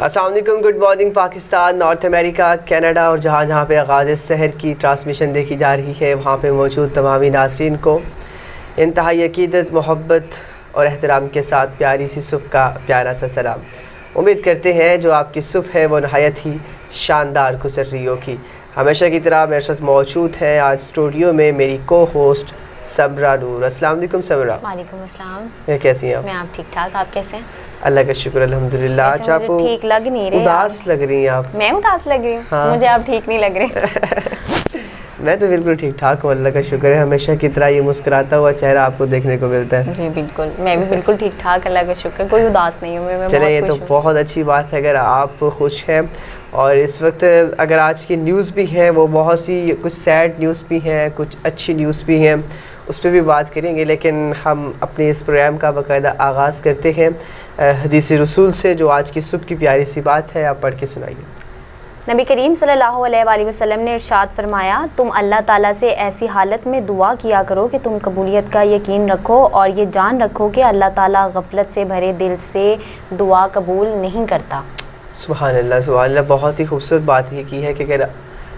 السلام علیکم، good morning Pakistan, north امریکہ، Canada اور جہاں جہاں پہ آغاز سحر کی ٹرانسمیشن دیکھی جا رہی ہے وہاں پہ موجود تمامی ناظرین کو انتہائی عقیدت، محبت اور احترام کے ساتھ پیاری سی صبح کا پیارا سا سلام۔ امید کرتے ہیں جو آپ کی صبح ہے وہ نہایت ہی شاندار گزر رہی ہوگی۔ ہمیشہ کی طرح میرے ساتھ موجود ہے آج اسٹوڈیو میں میری کو ہوسٹ سمرا نور۔ السلام علیکم سمرا۔ وعلیکم السلام۔ کیسی ہیں آپ؟ میں آپ ٹھیک ٹھاک، آپ کیسے ہیں؟ اللہ کا شکر الحمدللہ۔ آج آپ ٹھیک لگ نہیں رہے، اداس لگ رہی ہیں آپ۔ میں اداس لگ رہی ہوں؟ مجھے آپ ٹھیک نہیں لگ رہے۔ میں تو بالکل ٹھیک ٹھاک ہوں، اللہ کا شکر ہے۔ ہمیشہ کی طرح یہ مسکراتا ہوا چہرہ آپ کو دیکھنے کو ملتا ہے۔ جی بالکل، میں بھی بالکل ٹھیک ٹھاک، اللہ کا شکر، کوئی اداس نہیں ہوں میں۔ چلیں یہ تو بہت اچھی بات ہے اگر آپ خوش ہیں۔ اور اس وقت اگر آج کی نیوز بھی ہیں وہ بہت سی، کچھ سیڈ نیوز بھی ہیں، کچھ اچھی نیوز بھی ہیں، اس پہ بھی بات کریں گے، لیکن ہم اپنے اس پروگرام کا باقاعدہ آغاز کرتے ہیں حدیث رسول سے، جو آج کی صبح کی پیاری سی بات ہے، آپ پڑھ کے سنائیے۔ نبی کریم صلی اللہ علیہ وآلہ وسلم نے ارشاد فرمایا، تم اللہ تعالیٰ سے ایسی حالت میں دعا کیا کرو کہ تم قبولیت کا یقین رکھو اور یہ جان رکھو کہ اللہ تعالیٰ غفلت سے بھرے دل سے دعا قبول نہیں کرتا۔ سبحان اللہ، سبحان اللہ۔ بہت ہی خوبصورت بات یہ کی ہے کہ اگر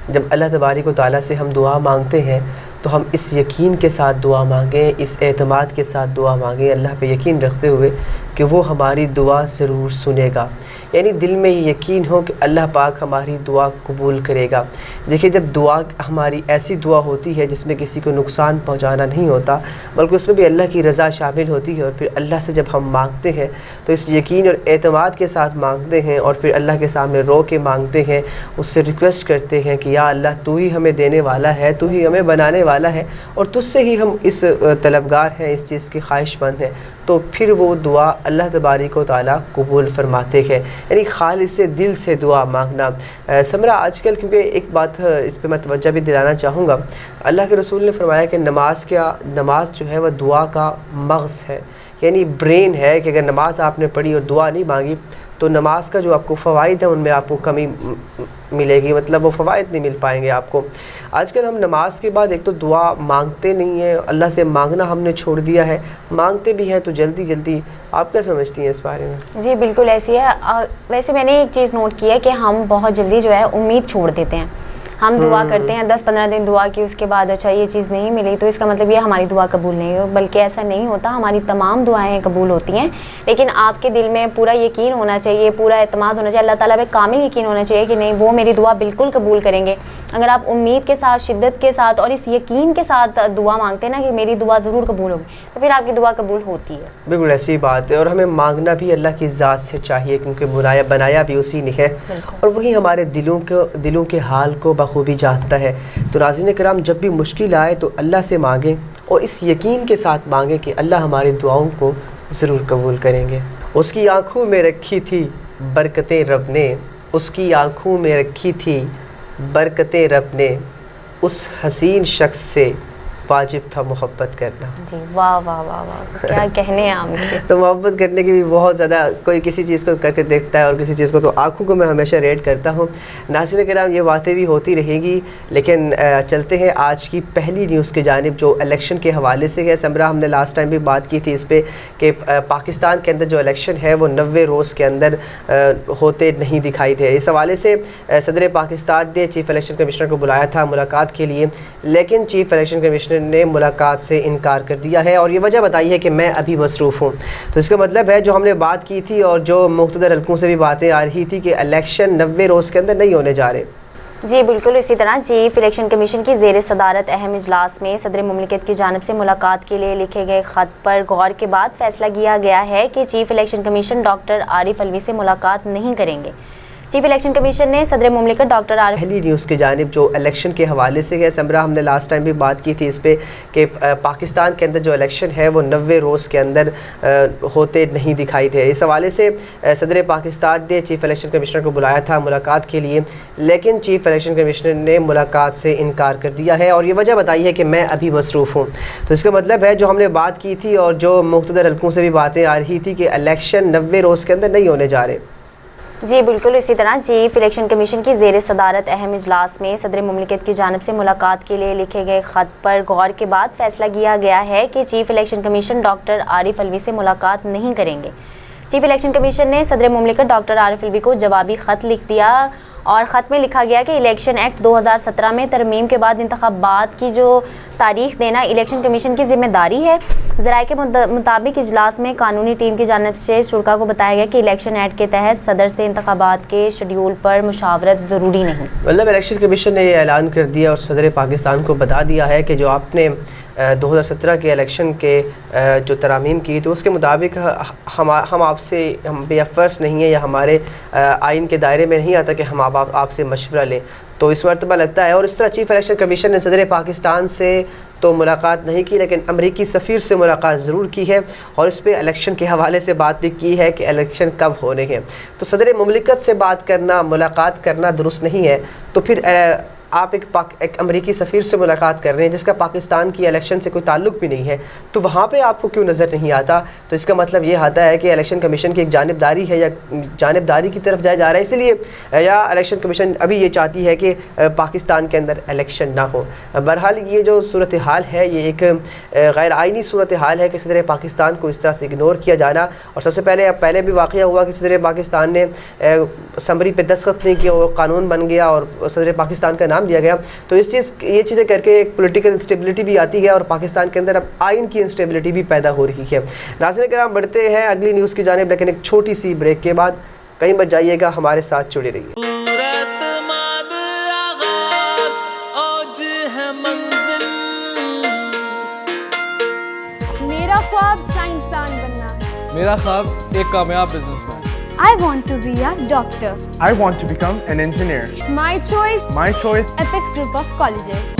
جب اللہ تبارک و تعالیٰ سے ہم دعا مانگتے ہیں تو ہم اس یقین کے ساتھ دعا مانگیں، اس اعتماد کے ساتھ دعا مانگیں، اللہ پہ یقین رکھتے ہوئے کہ وہ ہماری دعا ضرور سنے گا، یعنی دل میں یہ یقین ہو کہ اللہ پاک ہماری دعا قبول کرے گا۔ دیکھیے جب دعا ہماری ایسی دعا ہوتی ہے جس میں کسی کو نقصان پہنچانا نہیں ہوتا بلکہ اس میں بھی اللہ کی رضا شامل ہوتی ہے، اور پھر اللہ سے جب ہم مانگتے ہیں تو اس یقین اور اعتماد کے ساتھ مانگتے ہیں اور پھر اللہ کے سامنے رو کے مانگتے ہیں، اس سے ریکویسٹ کرتے ہیں کہ یا اللہ تو ہی ہمیں دینے والا ہے، تو ہی ہمیں بنانے والا ہے اور تجھ سے ہی ہم اس طلبگار ہیں، اس چیز کے خواہش مند ہیں، تو پھر وہ دعا اللہ تبارک و تعالیٰ قبول فرماتے ہیں، یعنی خالص سے دل سے دعا مانگنا۔ سمرا آج کل کیونکہ ایک بات اس پہ میں توجہ بھی دلانا چاہوں گا، اللہ کے رسول نے فرمایا کہ نماز جو ہے وہ دعا کا مغز ہے، یعنی برین ہے، کہ اگر نماز آپ نے پڑھی اور دعا نہیں مانگی تو نماز کا جو آپ کو فوائد ہیں ان میں آپ کو کمی ملے گی، مطلب وہ فوائد نہیں مل پائیں گے آپ کو۔ آج کل ہم نماز کے بعد ایک تو دعا مانگتے نہیں ہیں، اللہ سے مانگنا ہم نے چھوڑ دیا ہے، مانگتے بھی ہیں تو جلدی۔ آپ کیا سمجھتی ہیں اس بارے میں؟ جی بالکل ایسی ہے۔ ویسے میں نے ایک چیز نوٹ کی ہے کہ ہم بہت جلدی جو ہے امید چھوڑ دیتے ہیں، ہم دعا کرتے ہیں 10-15 دن دعا کی، اس کے بعد اچھا یہ چیز نہیں ملی تو اس کا مطلب یہ ہماری دعا قبول نہیں ہو، بلکہ ایسا نہیں ہوتا، ہماری تمام دعائیں قبول ہوتی ہیں، لیکن آپ کے دل میں پورا یقین ہونا چاہیے، پورا اعتماد ہونا چاہیے، اللہ تعالیٰ پہ کامل یقین ہونا چاہیے کہ نہیں وہ میری دعا بالکل قبول کریں گے۔ اگر آپ امید کے ساتھ، شدت کے ساتھ اور اس یقین کے ساتھ دعا مانگتے ہیں نا کہ میری دعا ضرور قبول ہوگی، تو پھر آپ کی دعا قبول ہوتی ہے۔ بالکل ایسی بات ہے، اور ہمیں مانگنا بھی اللہ کی ذات سے چاہیے کیونکہ بنایا بھی اسی نے ہے، اور وہی ہمارے دلوں کے حال کو بخوبی جانتا ہے۔ تو ناظرین کرام، جب بھی مشکل آئے تو اللہ سے مانگیں اور اس یقین کے ساتھ مانگیں کہ اللہ ہماری دعاؤں کو ضرور قبول کریں گے۔ اس کی آنکھوں میں رکھی تھی برکتیں رب نے، اس کی آنکھوں میں رکھی تھی برکتیں رب نے، اس حسین شخص سے واجب تھا محبت کرنا۔ جی واہ واہ واہ واہ، کیا کہنے ہیں آپ کے۔ تو محبت کرنے کی بھی بہت زیادہ، کوئی کسی چیز کو کر کے دیکھتا ہے اور کسی چیز کو، تو آنکھوں کو میں ہمیشہ ریٹ کرتا ہوں۔ ناظرین کرام یہ باتیں بھی ہوتی رہیں گی، لیکن چلتے ہیں آج کی پہلی نیوز کی جانب جو الیکشن کے حوالے سے ہے۔ سمرا ہم نے لاسٹ ٹائم بھی بات کی تھی اس پہ کہ پاکستان کے اندر جو الیکشن ہے وہ 90 روز کے اندر ہوتے نہیں دکھائی دے۔ اس حوالے سے صدر پاکستان نے چیف الیکشن کمشنر کو بلایا تھا ملاقات کے لیے، لیکن چیف الیکشن کمشنر نے ملاقات سے انکار کر دیا ہے اور یہ وجہ بتائی ہے کہ میں ابھی مصروف ہوں۔ تو اس کا مطلب ہے جو ہم نے بات کی تھی اور جو مقتدر حلقوں سے بھی باتیں آ رہی تھی کہ الیکشن 90 روز کے اندر نہیں ہونے جا رہے۔ جی بالکل اسی طرح چیف الیکشن کمیشن کی زیر صدارت اہم اجلاس میں صدر مملکت کی جانب سے ملاقات کے لیے لکھے گئے خط پر غور کے بعد فیصلہ کیا گیا ہے کہ chief election commission doctor Arif Alvi سے ملاقات نہیں کریں گے۔ چیف الیکشن کمیشن نے صدر مملکت ڈاکٹر عارف پہلی نیوز کی جانب جو الیکشن کے حوالے سے ہے۔ سمرا ہم نے لاسٹ ٹائم بھی بات کی تھی اس پہ کہ پاکستان کے اندر جو الیکشن ہے وہ 90 روز کے اندر ہوتے نہیں دکھائی دے۔ اس حوالے سے صدر پاکستان نے چیف الیکشن کمشنر کو بلایا تھا ملاقات کے لیے، لیکن چیف الیکشن کمشنر نے ملاقات سے انکار کر دیا ہے اور یہ وجہ بتائی ہے کہ میں ابھی مصروف ہوں۔ تو اس کا مطلب ہے جو ہم نے بات کی تھی اور جو مقتدر حلقوں سے بھی باتیں آ رہی تھی کہ الیکشن 90 روز کے اندر نہیں ہونے جا رہے۔ جی بالکل اسی طرح چیف الیکشن کمیشن کی زیر صدارت اہم اجلاس میں صدر مملکت کی جانب سے ملاقات کے لیے لکھے گئے خط پر غور کے بعد فیصلہ کیا گیا ہے کہ chief election commission doctor Arif Alvi سے ملاقات نہیں کریں گے۔ چیف الیکشن کمیشن نے صدر مملکت ڈاکٹر عارف الوی کو جوابی خط لکھ دیا اور خط میں لکھا گیا کہ الیکشن ایکٹ 2017 میں ترمیم کے بعد انتخابات کی جو تاریخ دینا الیکشن کمیشن کی ذمہ داری ہے۔ ذرائع کے مطابق اجلاس میں قانونی ٹیم کی جانب سے شرکاء کو بتایا گیا کہ الیکشن ایکٹ کے تحت صدر سے انتخابات کے شیڈول پر مشاورت ضروری نہیں۔ مطلب الیکشن کمیشن نے یہ اعلان کر دیا اور صدر پاکستان کو بتا دیا ہے کہ جو آپ نے 2017 کے الیکشن کے جو ترامیم کی تو اس کے مطابق ہم آپ سے بے فرض نہیں ہے یا ہمارے آئین کے دائرے میں نہیں آتا کہ ہم آپ سے مشورہ لیں۔ تو اس مرتبہ لگتا ہے، اور اس طرح چیف الیکشن کمیشن نے صدر پاکستان سے تو ملاقات نہیں کی لیکن امریکی سفیر سے ملاقات ضرور کی ہے اور اس پہ الیکشن کے حوالے سے بات بھی کی ہے کہ الیکشن کب ہونے ہیں۔ تو صدر مملکت سے بات کرنا، ملاقات کرنا درست نہیں ہے، تو پھر آپ ایک امریکی سفیر سے ملاقات کر رہے ہیں جس کا پاکستان کی الیکشن سے کوئی تعلق بھی نہیں ہے، تو وہاں پہ آپ کو کیوں نظر نہیں آتا؟ تو اس کا مطلب یہ آتا ہے کہ الیکشن کمیشن کی ایک جانبداری ہے یا جانبداری کی طرف جایا جا رہا ہے، اسی لیے یا الیکشن کمیشن ابھی یہ چاہتی ہے کہ پاکستان کے اندر الیکشن نہ ہو۔ بہرحال یہ جو صورتحال ہے یہ ایک غیر آئینی صورتحال ہے کہ صدر پاکستان کو اس طرح سے اگنور کیا جانا، اور سب سے پہلے بھی واقعہ ہوا کہ صدر پاکستان نے اسمبلی پہ دستخط نہیں کیا اور قانون بن گیا اور صدر پاکستان کا نام دیا گیا۔ تو یہ چیزیں کر کے ایک پولیٹیکل انسٹیبلٹی بھی آتی ہے اور پاکستان کے اندر اب آئین کی انسٹیبلٹی بھی پیدا ہو رہی ہے۔ ناظرین کرام، بڑھتے ہیں اگلی نیوز کی جانب، لیکن ایک چھوٹی سی بریک کے بعد کہیں مت جائیے گا، ہمارے ساتھ جڑے رہیے۔ میرا خواب سائنسدان بننا ہے۔ میرا خواب ایک کامیاب business man. I want to be a doctor. I want to become an engineer. My choice, My choice, Apex Group of Colleges.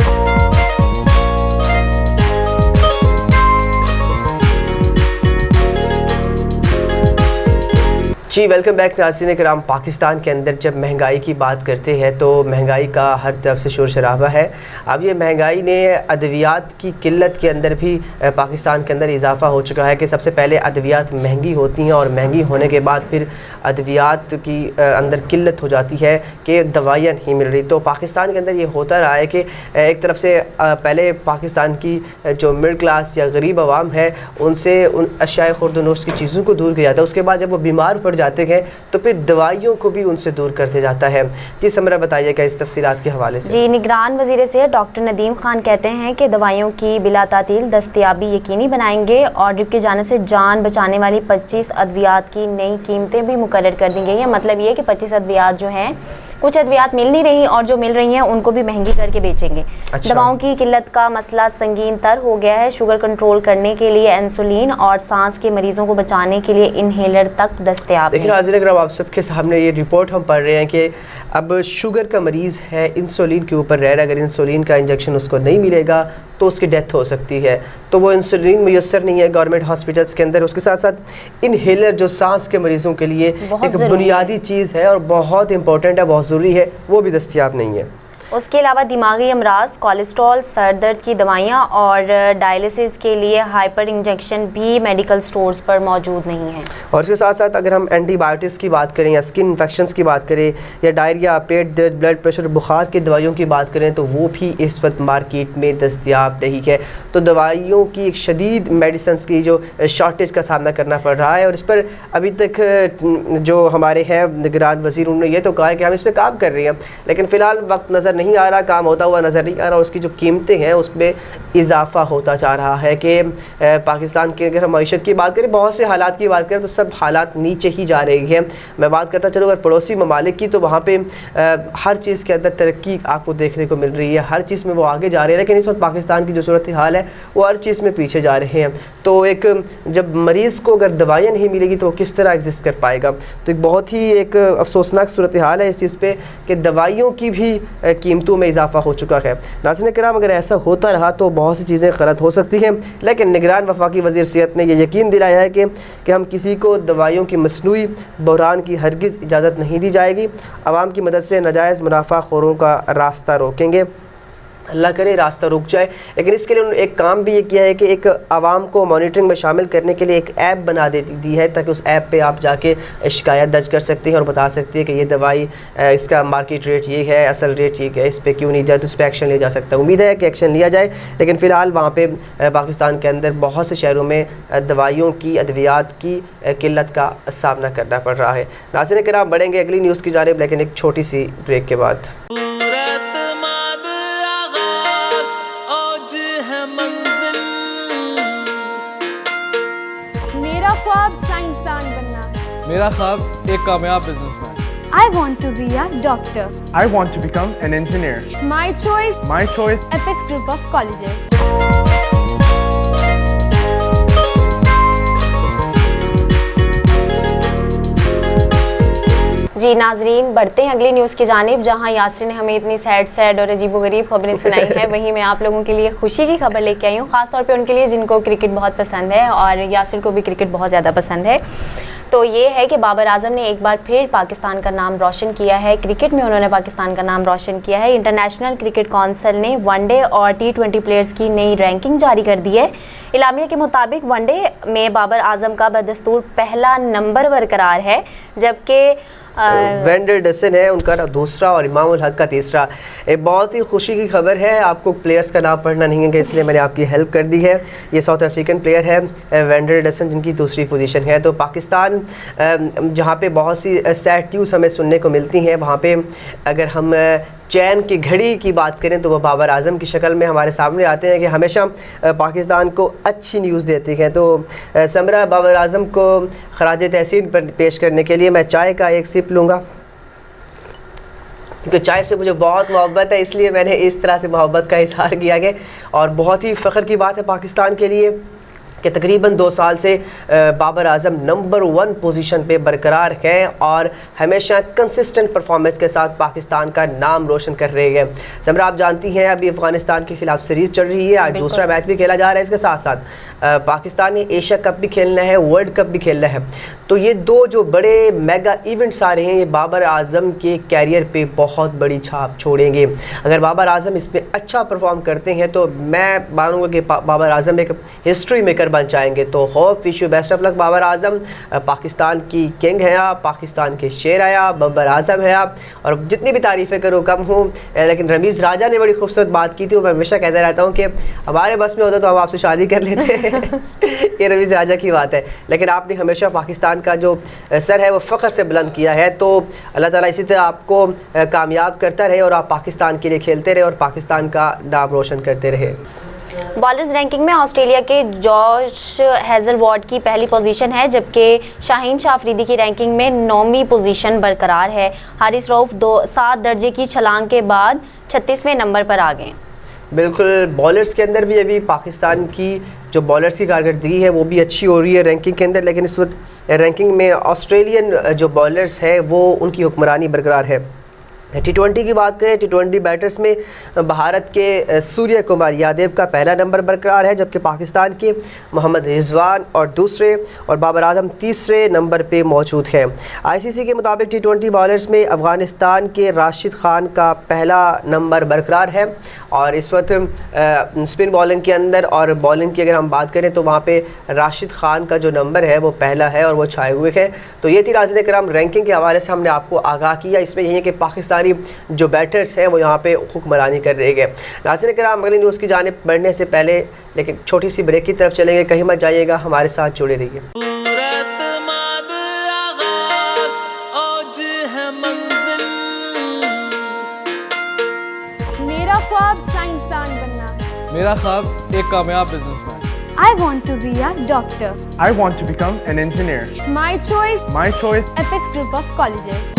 جی ویلکم بیک ناظرین کرام۔ پاکستان کے اندر جب مہنگائی کی بات کرتے ہیں تو مہنگائی کا ہر طرف سے شور شرابہ ہے۔ اب یہ مہنگائی نے ادویات کی قلت کے اندر بھی پاکستان کے اندر اضافہ ہو چکا ہے کہ سب سے پہلے ادویات مہنگی ہوتی ہیں اور مہنگی ہونے کے بعد پھر ادویات کی اندر قلت ہو جاتی ہے کہ دوائیاں نہیں مل رہی۔ تو پاکستان کے اندر یہ ہوتا رہا ہے کہ ایک طرف سے پہلے پاکستان کی جو مڈل کلاس یا غریب عوام ہے ان سے ان اشیاء خورد و نوش کی چیزوں کو دور کیا جاتا ہے، اس کے بعد جب وہ بیمار پڑ جاتے ہیں تو پھر دوائیوں کو بھی ان سے دور کر دیا جاتا ہے۔ جی سمرہ بتائیے گا اس تفصیلات کے حوالے سے۔ جی نگران وزیر صحت ڈاکٹر ندیم خان کہتے ہیں کہ دوائیوں کی بلا تعطیل دستیابی یقینی بنائیں گے اور ڈپ کی جانب سے جان بچانے والی 25 ادویات کی نئی قیمتیں بھی مقرر کر دی گئی ہیں۔ مطلب یہ کہ 25 ادویات جو ہیں، کچھ ادویات مل نہیں رہی اور جو مل رہی ہیں ان کو بھی مہنگی کر کے بیچیں گے۔ دواؤں کی قلت کا مسئلہ سنگین تر ہو گیا ہے۔ شوگر کنٹرول کرنے کے لیے انسولین اور سانس کے مریضوں کو بچانے کے لیے انہیلر تک دستیاب لیکن حاضر اگر آپ سب کے سامنے یہ رپورٹ ہم پڑھ رہے ہیں کہ اب شوگر کا مریض ہے، انسولین کے اوپر رہ رہا ہے، اگر انسولین کا انجیکشن اس کو نہیں ملے گا تو اس کی ڈیتھ ہو سکتی ہے، تو وہ انسولین میسر نہیں ہے گورنمنٹ ہاسپٹلس کے اندر۔ اس کے ساتھ ساتھ انہیلر جو سانس کے مریضوں کے لیے ایک بنیادی چیز ہے اور بہت امپورٹنٹ ہے، بہت ضروری ہے، وہ بھی دستیاب نہیں ہے۔ اس کے علاوہ دماغی امراض، کولیسٹرول، سر درد کی دوائیاں اور ڈائلیسس کے لیے ہائپر انجیکشن بھی میڈیکل سٹورز پر موجود نہیں ہیں۔ اور اس کے ساتھ ساتھ اگر ہم اینٹی بایوٹکس کی بات کریں یا سکن انفیکشنز کی بات کریں یا ڈائریا، پیٹ درد، بلڈ پریشر، بخار کی دوائیوں کی بات کریں تو وہ بھی اس وقت مارکیٹ میں دستیاب نہیں ہے۔ تو دوائیوں کی ایک شدید میڈیسنز کی جو شارٹیج کا سامنا کرنا پڑ رہا ہے، اور اس پر ابھی تک جو ہمارے ہیں نگران وزیر انہوں نے یہ تو کہا ہے کہ ہم اس پہ کام کر رہے ہیں، لیکن فی الحال وقت نظر نہیں آ رہا، کام ہوتا ہوا نظر نہیں آ رہا، اور اس کی جو قیمتیں ہیں اس میں اضافہ ہوتا جا رہا ہے کہ پاکستان کی اگر ہم معیشت کی بات کریں، بہت سے حالات کی بات کریں تو سب حالات نیچے ہی جا رہے ہیں۔ میں بات کرتا چلوں اگر پڑوسی ممالک کی تو وہاں پہ ہر چیز کے اندر ترقی آپ کو دیکھنے کو مل رہی ہے، ہر چیز میں وہ آگے جا رہے ہیں، لیکن اس وقت پاکستان کی جو صورتحال ہے وہ ہر چیز میں پیچھے جا رہے ہیں۔ تو ایک جب مریض کو اگر دوائیاں نہیں ملے گی تو وہ کس طرح ایگزسٹ کر پائے گا؟ تو ایک بہت ہی ایک افسوسناک صورتحال ہے اس چیز پہ کہ دوائیوں کی بھی قیمتوں میں اضافہ ہو چکا ہے۔ ناظرین کرام، اگر ایسا ہوتا رہا تو بہت سی چیزیں غلط ہو سکتی ہیں، لیکن نگران وفاقی وزیر صحت نے یہ یقین دلایا ہے کہ ہم کسی کو دوائیوں کی مصنوعی بحران کی ہرگز اجازت نہیں دی جائے گی، عوام کی مدد سے ناجائز منافع خوروں کا راستہ روکیں گے۔ اللہ کرے راستہ رک جائے. لیکن اس کے لیے انہوں نے ایک کام بھی یہ کیا ہے کہ ایک عوام کو مانیٹرنگ میں شامل کرنے کے لیے ایک ایپ بنا دی ہے تاکہ اس ایپ پہ آپ جا کے شکایت درج کر سکتے ہیں اور بتا سکتے ہیں کہ یہ دوائی اس کا مارکیٹ ریٹ یہ ہے, اصل ریٹ یہ ہے, اس پہ کیوں نہیں جائے, تو اس پہ ایکشن لیا جا سکتا ہے. امید ہے کہ ایکشن لیا جائے. لیکن فی الحال وہاں پہ پاکستان کے اندر بہت سے شہروں میں دوائیوں کی, ادویات کی قلت کا سامنا کرنا پڑ رہا ہے. ناظرین کرام, بڑھیں گے اگلی نیوز کی جانب لیکن ایک چھوٹی سی بریک کے بعد. میرا خواب سائنسدان بننا ہے. میرا خواب ایک کامیاب business man. I want to be a doctor. I want to become an engineer. My choice, My choice, Apex Group of Colleges. جی ناظرین, بڑھتے ہیں اگلی نیوز کی جانب, جہاں یاسر نے ہمیں اتنی سیڈ اور عجیب و غریب خبریں سنائی ہیں, وہیں میں آپ لوگوں کے لیے خوشی کی خبر لے کے آئی ہوں, خاص طور پہ ان کے لیے جن کو کرکٹ بہت پسند ہے, اور یاسر کو بھی کرکٹ بہت زیادہ پسند ہے. تو یہ ہے کہ بابر اعظم نے ایک بار پھر پاکستان کا نام روشن کیا ہے. کرکٹ میں انہوں نے پاکستان کا نام روشن کیا ہے. انٹرنیشنل کرکٹ کونسل نے ون ڈے اور T20 پلیئرز کی نئی رینکنگ جاری کر دی ہے. اعلامیہ کے مطابق ون ڈے میں بابر اعظم کا بدستور پہلا نمبر برقرار ہے, جبکہ وینڈرسن ہے ان کا دوسرا اور امام الحق کا تیسرا. ایک بہت ہی خوشی کی خبر ہے. آپ کو پلیئرز کا نام پڑھنا نہیں ہے کہ اس لیے میں نے آپ کی ہیلپ کر دی ہے. یہ ساؤتھ افریقن پلیئر ہے وینڈرسن, جن کی دوسری پوزیشن ہے. تو پاکستان جہاں پہ بہت سی سیڈ نیوز ہمیں سننے کو ملتی ہیں, وہاں پہ اگر ہم چین کی گھڑی کی بات کریں تو وہ بابر اعظم کی شکل میں ہمارے سامنے آتے ہیں کہ ہمیشہ پاکستان کو اچھی نیوز دیتے ہیں. تو سمرہ, بابر اعظم کو خراج تحسین پر پیش کرنے کے لیے میں چائے کا ایک سپ لوں گا, کیونکہ چائے سے مجھے بہت محبت ہے, اس لیے میں نے اس طرح سے محبت کا اظہار کیا گیا. اور بہت ہی فخر کی بات ہے پاکستان کے لیے کہ تقریباً 2 سال سے بابر اعظم نمبر 1 پوزیشن پہ برقرار ہیں اور ہمیشہ کنسسٹنٹ پرفارمنس کے ساتھ پاکستان کا نام روشن کر رہے ہیں. سمرا, آپ جانتی ہیں ابھی افغانستان کے خلاف سیریز چل رہی ہے, آج دوسرا میچ بھی کھیلا جا رہا ہے. اس کے ساتھ ساتھ پاکستان نے ایشیا کپ بھی کھیلنا ہے, ورلڈ کپ بھی کھیلنا ہے. تو یہ 2 جو بڑے میگا ایونٹس آ رہے ہیں, یہ بابر اعظم کے کیریئر پہ بہت بڑی چھاپ چھوڑیں گے. اگر بابر اعظم اس پہ اچھا پرفارم کرتے ہیں تو میں مانوں گا کہ بابر اعظم ایک ہسٹری میکر بن جائیں گے. تو hope wish you best of luck Babar Azam. Pakistan کی کنگ ہیں آپ, پاکستان کے شیر ہیں آپ, بابر اعظم ہیں آپ, اور جتنی بھی تعریفیں کرو کم ہوں. لیکن رمیز راجہ نے بڑی خوبصورت بات کی تھی, وہ میں ہمیشہ کہتا رہتا ہوں کہ ہمارے بس میں ہوتا تو ہم آپ سے شادی کر لیتے ہیں. یہ رمیز راجہ کی بات ہے. لیکن آپ نے ہمیشہ پاکستان کا جو سر ہے وہ فخر سے بلند کیا ہے. تو اللہ تعالیٰ اسی طرح آپ کو کامیاب کرتا رہے اور آپ پاکستان کے لیے کھیلتے رہے اور پاکستان کا نام روشن کرتے رہے. بالرز رینکنگ میں آسٹریلیا کے جوش ہیزل وارڈ کی پہلی پوزیشن ہے, جبکہ شاہین شاہ افریدی کی رینکنگ میں 9ویں پوزیشن برقرار ہے. حارث رؤف 7 درجے کی چھلانگ کے بعد 36ویں نمبر پر آ گئے. بالکل, بالرز کے اندر بھی ابھی پاکستان کی جو بالرز کی کارکردگی ہے وہ بھی اچھی ہو رہی ہے رینکنگ کے اندر. لیکن اس وقت رینکنگ میں آسٹریلین جو بالرز ہے وہ ان کی حکمرانی برقرار ہے. T20 کی بات کریں, T20 بیٹرز میں بھارت کے سوریہ کمار یادیو کا پہلا نمبر برقرار ہے, جبکہ پاکستان کے محمد رضوان اور دوسرے اور بابر اعظم تیسرے نمبر پہ موجود ہیں. ICC کے مطابق T20 بالرز میں افغانستان کے راشد خان کا پہلا نمبر برقرار ہے, اور اس وقت اسپن بالنگ کے اندر اور بالنگ کی اگر ہم بات کریں تو وہاں پہ راشد خان کا جو نمبر ہے وہ پہلا ہے اور وہ چھائے ہوئے ہیں. تو یہ تھی ناظرین کرام رینکنگ کے حوالے سے ہم نے آپ کو آگاہ کیا. اس میں یہ ہے کہ پاکستان جو بیٹرز ہیں وہ یہاں پہ حکمرانی کر رہے ہیں. ناظرین کرام, اگلی نیوز کی جانب بڑھنے سے پہلے لیکن چھوٹی سی بریک کی طرف چلیں گے, کہیں مت جائیے گا, ہمارے ساتھ جڑے رہیے. میرا خواب سائنسدان بننا ہے. میرا خواب ایک کامیاب business man. I want to be a doctor. I want to become an engineer. My choice, My choice, Apex Group of Colleges.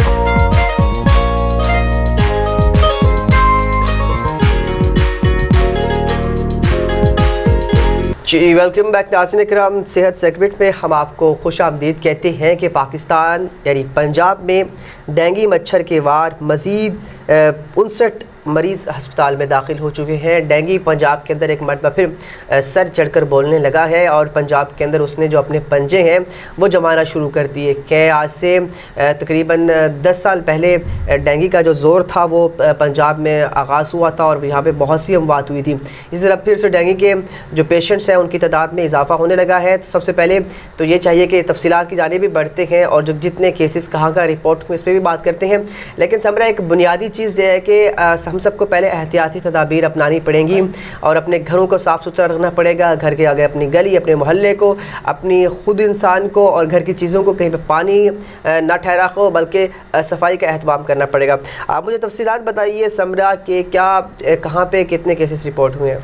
جی ویلکم بیک ناظرین کرام. صحت سیگمنٹ میں ہم آپ کو خوش آمدید کہتے ہیں کہ پاکستان یعنی پنجاب میں ڈینگی مچھر کے وار مزید 59 مریض ہسپتال میں داخل ہو چکے ہیں. ڈینگی پنجاب کے اندر ایک مرتبہ پھر سر چڑھ کر بولنے لگا ہے اور پنجاب کے اندر اس نے جو اپنے پنجے ہیں وہ جمانا شروع کر دیے کہ آج سے تقریباً 10 سال پہلے ڈینگی کا جو زور تھا وہ پنجاب میں آغاز ہوا تھا اور یہاں پہ بہت سی اموات ہوئی تھی. اسی طرح پھر سے ڈینگی کے جو پیشنٹس ہیں ان کی تعداد میں اضافہ ہونے لگا ہے. تو سب سے پہلے تو یہ چاہیے کہ تفصیلات کی جانب بھی بڑھتے ہیں اور جو جتنے کیسز کہاں کا رپورٹ ہوئے اس پہ بھی بات کرتے ہیں. لیکن سمرا ایک بنیادی چیز یہ ہے کہ ہم سب کو پہلے احتیاطی تدابیر اپنانی پڑیں گی اور اپنے گھروں کو صاف ستھرا رکھنا پڑے گا. گھر کے آگے اپنی گلی, اپنے محلے کو, اپنی خود انسان کو اور گھر کی چیزوں کو کہیں پہ پانی نہ ٹھہرا ہو بلکہ صفائی کا اہتمام کرنا پڑے گا. آپ مجھے تفصیلات بتائیے سمرا کہ کیا کہاں پہ کتنے کیسز رپورٹ ہوئے ہیں؟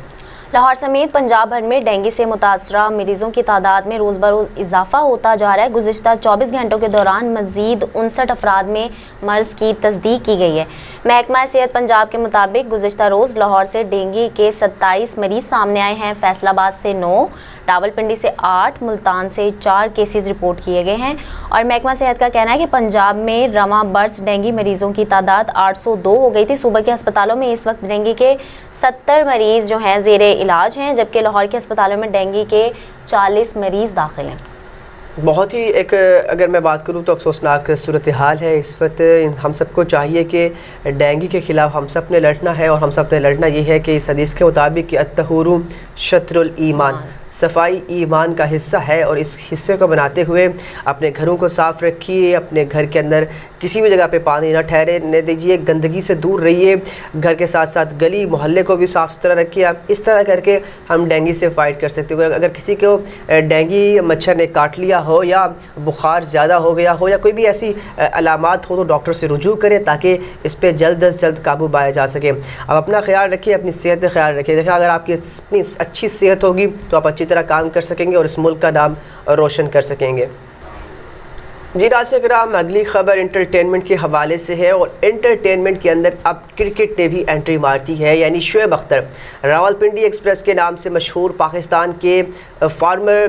لاہور سمیت پنجاب بھر میں ڈینگی سے متاثرہ مریضوں کی تعداد میں روز بروز اضافہ ہوتا جا رہا ہے. گزشتہ 24 گھنٹوں کے دوران مزید 59 افراد میں مرض کی تصدیق کی گئی ہے. محکمہ صحت پنجاب کے مطابق گزشتہ روز لاہور سے ڈینگی کے 27 مریض سامنے آئے ہیں. فیصل آباد سے 9, راولپنڈی سے 8, ملتان سے 4 کیسز رپورٹ کیے گئے ہیں. اور محکمہ صحت کا کہنا ہے کہ پنجاب میں رواں برس ڈینگی مریضوں کی تعداد 802 ہو گئی تھی. صوبہ کے ہسپتالوں میں اس وقت ڈینگی کے 70 مریض جو ہیں زیر علاج ہیں, جبکہ لاہور کے ہسپتالوں میں ڈینگی کے 40 مریض داخل ہیں. بہت ہی ایک اگر میں بات کروں تو افسوسناک صورتحال ہے اس وقت. ہم سب کو چاہیے کہ ڈینگی کے خلاف ہم سب نے لڑنا ہے اور ہم سب نے لڑنا یہ ہے کہ اس حدیث کے مطابق کہ الطہور شطر الایمان, صفائی ایمان کا حصہ ہے اور اس حصے کو بناتے ہوئے اپنے گھروں کو صاف رکھیے. اپنے گھر کے اندر کسی بھی جگہ پہ پانی نہ ٹھہرنے دیجیے, گندگی سے دور رہیے. گھر کے ساتھ ساتھ گلی محلے کو بھی صاف ستھرا رکھیے. آپ اس طرح کر کے ہم ڈینگی سے فائٹ کر سکتے ہیں. اگر کسی کو ڈینگی مچھر نے کاٹ لیا ہو یا بخار زیادہ ہو گیا ہو یا کوئی بھی ایسی علامات ہو تو ڈاکٹر سے رجوع کریں تاکہ اس پہ جلد از جلد قابو پایا جا سکے. آپ اپنا خیال رکھیے, اپنی صحت کا خیال رکھیے. دیکھیں اگر آپ کی اپنی اچھی صحت ہوگی تو آپ اچھی طرح کام کر سکیں گے اور اس ملک کا نام روشن کر سکیں گے. جی ناظرین کرام, اگلی خبر انٹرٹینمنٹ کے حوالے سے ہے اور انٹرٹینمنٹ کے اندر اب کرکٹ نے بھی انٹری مارتی ہے. یعنی شعیب اختر, راولپنڈی ایکسپریس کے نام سے مشہور پاکستان کے فارمر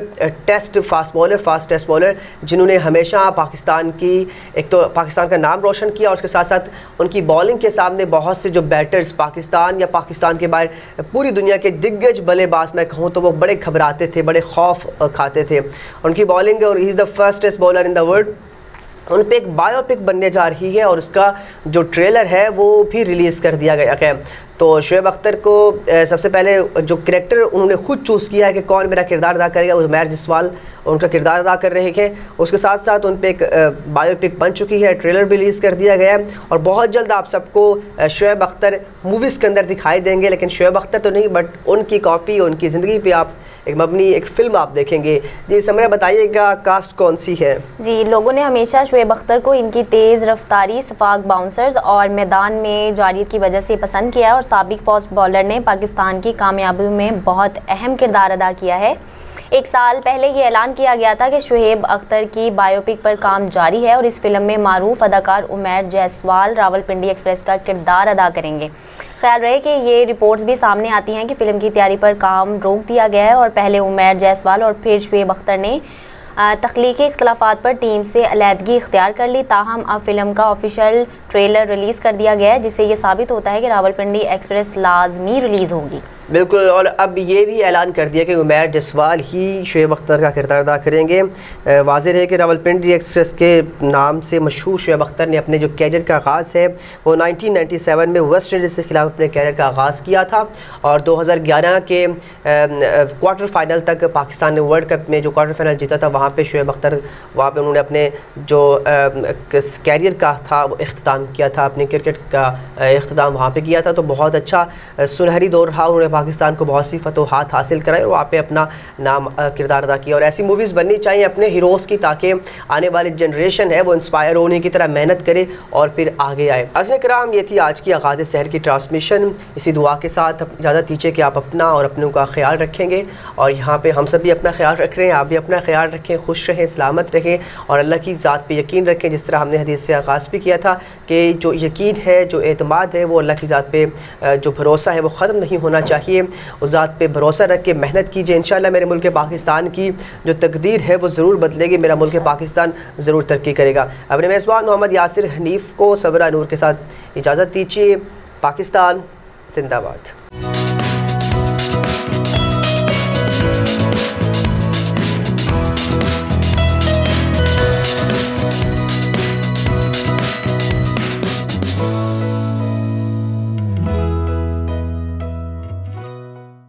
فاسٹ ٹیسٹ بالر جنہوں نے ہمیشہ پاکستان کی ایک تو پاکستان کا نام روشن کیا اور اس کے ساتھ ساتھ ان کی بالنگ کے سامنے بہت سے جو بیٹرز پاکستان یا پاکستان کے باہر پوری دنیا کے دگج بلے باز میں کہوں تو وہ بڑے گھبراتے تھے, بڑے خوف کھاتے تھے. ان کی بالنگ اور he is the fastest bowler in the world. ان پہ ایک بایو پک بننے جا رہی ہے اور اس کا جو ٹریلر ہے وہ بھی ریلیز کر دیا گیا ہے. تو شعیب اختر کو سب سے پہلے جو کریکٹر انہوں نے خود چوز کیا ہے کہ کون میرا کردار ادا کرے گا, وہ عمیر جسوال ان کا کردار ادا کر رہے ہیں. اس کے ساتھ ساتھ ان پہ ایک بایو پک بن چکی ہے, ٹریلر بھی ریلیز کر دیا گیا ہے اور بہت جلد آپ سب کو شعیب اختر موویز کے اندر دکھائی دیں گے. لیکن شعیب اختر تو نہیں بٹ ان کی کاپی, ان کی زندگی پہ آپ ایک مبنی ایک فلم آپ دیکھیں گے. جی سمرا بتائیے گا کاسٹ کون سی ہے؟ جی لوگوں نے ہمیشہ شعیب اختر کو ان کی تیز رفتاری, شفاق باؤنسرز اور میدان میں جاریت کی وجہ سے پسند کیا اور سابق فاسٹ بالر نے پاکستان کی کامیابی میں بہت اہم کردار ادا کیا ہے. 1 سال پہلے یہ اعلان کیا گیا تھا کہ شعیب اختر کی بایو پک پر کام جاری ہے اور اس فلم میں معروف اداکار عمیر جیسوال راولپنڈی ایکسپریس کا کردار ادا کریں گے. خیال رہے کہ یہ رپورٹس بھی سامنے آتی ہیں کہ فلم کی تیاری پر کام روک دیا گیا ہے اور پہلے عمیر جیسوال اور پھر شعیب اختر نے تخلیقی اختلافات پر ٹیم سے علیحدگی اختیار کر لی. تاہم اب فلم کا آفیشیل ٹریلر ریلیز کر دیا گیا ہے جس سے یہ ثابت ہوتا ہے کہ راولپنڈی ایکسپریس لازمی ریلیز ہوگی. بالکل, اور اب یہ بھی اعلان کر دیا کہ عمیر جسوال ہی شعیب اختر کا کردار ادا کریں گے. واضح ہے کہ راولپنڈی ایکسپریس کے نام سے مشہور شعیب اختر نے اپنے جو کیریئر کا آغاز ہے وہ 1997 میں ویسٹ انڈیز کے خلاف اپنے کیریئر کا آغاز کیا تھا اور 2011 کے کوارٹر فائنل تک پاکستان نے ورلڈ کپ میں جو کوارٹر فائنل جیتا تھا وہاں پہ شعیب اختر وہاں پہ انہوں نے اپنے جو کیریئر کا تھا وہ اختتام کیا تھا, اپنے کرکٹ کا اختتام وہاں پہ کیا تھا. تو بہت اچھا سنہری دور رہا, انہوں نے پاکستان کو بہت سی فتوحات حاصل کرائے اور وہاں پہ اپنا نام کردار ادا کیا. اور ایسی موویز بننی چاہیے اپنے ہیروز کی تاکہ آنے والی جنریشن ہے وہ انسپائر ہونے کی طرح محنت کرے اور پھر آگے آئے. عزیزان کرام, یہ تھی آج کی آغاز سحر کی ٹرانسمیشن. اسی دعا کے ساتھ اجازت دیجیے کہ آپ اپنا اور اپنوں کا خیال رکھیں گے اور یہاں پہ ہم سب بھی اپنا خیال رکھ رہے ہیں. آپ بھی اپنا خیال رکھیں, خوش رہیں, سلامت رہیں اور اللہ کی ذات پہ یقین رکھیں. جس طرح ہم نے حدیث سے آغاز بھی کیا تھا کہ جو یقین ہے, جو اعتماد ہے وہ اللہ کی ذات پہ جو بھروسہ ہے وہ ختم نہیں ہونا چاہیے. اس ذات پہ بھروسہ رکھ کے محنت کیجیے. انشاءاللہ میرے ملک پاکستان کی جو تقدیر ہے وہ ضرور بدلے گی. میرا ملک پاکستان ضرور ترقی کرے گا. اپنے میزبان محمد یاسر حنیف کو صبرہ نور کے ساتھ اجازت دیجیے. پاکستان زندہ باد.